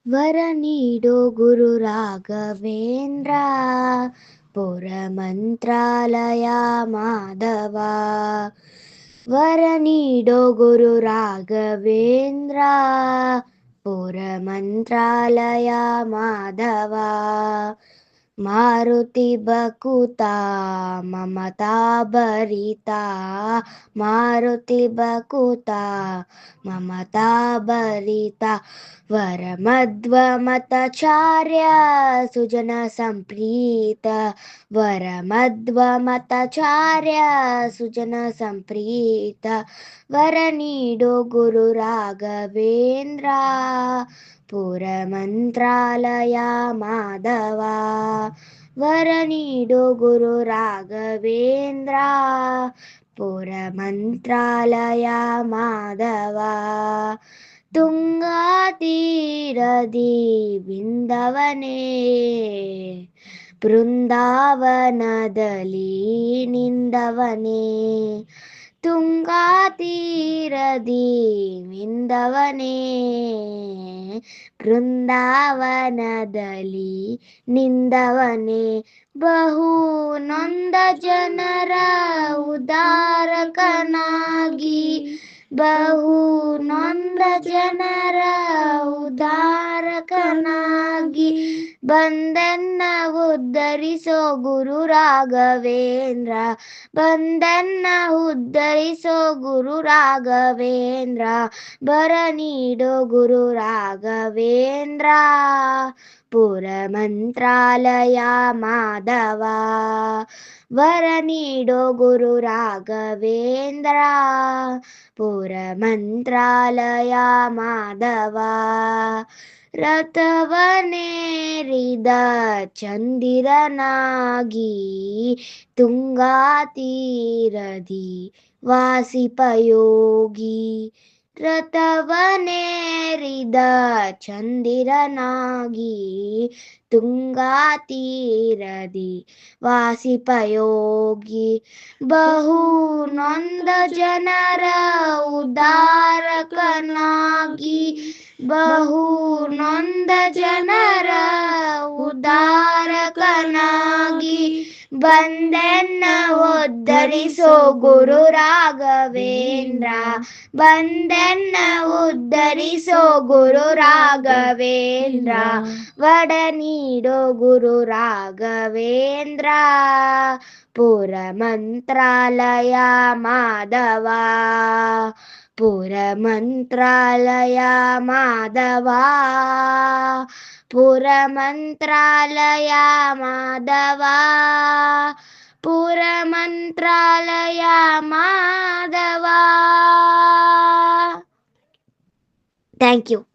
ವರ ನೀಡೋ ಗುರು ರಾಘವೇಂದ್ರ, ಪುರ ಮಂತ್ರಾಲಯ ಮಾಧವ. ವರ ನೀಡೋ ಗುರು ರಾಘವೇಂದ್ರ, ಪುರ ಮಂತ್ರಾಲಯ ಮಾಧವ. ಮಾರುತಿ ಬಕುತ ಮಮತಾ ಭರಿತಾ, ಮಾರುತಿ ಬಕುತ ಮಮತಾ ಭರಿತಾ. ವರ ಮಧ್ವ ಮತಚಾರ್ಯ ಸುಜನ ಸಂಪ್ರೀತ, ವರ ಮಧ್ವ ಮತಚಾರ್ಯ ಸುಜನ ಸಂಪ್ರೀತ. ವರ ನೀಡೋ ಗುರು ರಾಘವೇಂದ್ರ, ಪುರ ಮಂತ್ರಾಲಯ ಮಾಧವ. ವರ ನೀಡೋ ಗುರು ರಾಘವೇಂದ್ರ, ಪುರ ಮಂತ್ರಾಲಯ ಮಾಧವ. ತುಂಗಾ ತೀರದಿ ಬಿಂದವನೇ, ಬೃಂದಾವನದಲ್ಲಿ ನಿಂದವನೇ. ತುಂಗಾ ತೀರದಿ ಮಿಂದವನೇ, ಬೃಂದಾವನದಲ್ಲಿ ನಿಂದವನೇ. ಬಹು ನೊಂದ ಜನರ ಉದ್ಧಾರಕನಾಗಿ, ಬಹು ನೊಂದ ಜನರ ಉದ್ಧಾರಕನಾಗಿ. ಬಂದೆನ್ನ ಉದ್ಧರಿಸೋ ಗುರು ರಾಘವೇಂದ್ರ, ಬಂದೆನ್ನ ಉದ್ಧರಿಸೋ ಗುರು ರಾಘವೇಂದ್ರ. ವರ ನೀಡೋ ಗುರು ರಾಘವೇಂದ್ರ, ಪುರ ಮಂತ್ರಾಲಯ ಮಾಧವ. ವರ ನೀಡೋ ಗುರು ರಾಘವೇಂದ್ರ, ಪುರ ಮಂತ್ರಾಲಯ ಮಾಧವ. ರಥವನೇರಿದ ಚಂದಿರನಾಗಿ, ತುಂಗಾ ತೀರದಿ ವಾಸಿಪಯೋಗಿ. ರಥವನೇರಿದ ಚಂದಿರನಾಗಿ, ತುಂಗಾ ತೀರದಿ ವಾಸಿಪಯೋಗಿ. ಬಹು ನೊಂದ ಜನರ ಉದ್ಧಾರಕನಾಗಿ, ಬಹು ನೊಂದ ಜನರ ಉದ್ಧಾರಕನಾಗಿ. ಬಂದೆನ್ನ ಉದ್ಧರಿಸೋ ಗುರು ರಾಘವೇಂದ್ರ, ಬಂದೆನ್ನ ಉದ್ಧರಿಸೋ ಗುರು ರಾಘವೇಂದ್ರ. ವರ ನೀಡೋ ಗುರು ರಾಘವೇಂದ್ರ, ಪುರ ಮಂತ್ರಾಲಯ ಮಾಧವ. ಪುರ ಮಂತ್ರಾಲಯ ಮಾಧವ, ಪುರ ಮಂತ್ರಾಲಯ ಮಾಧವ. ಪುರ ಮಂತ್ರಾಲಯ ಮಾಧವ. Thank you.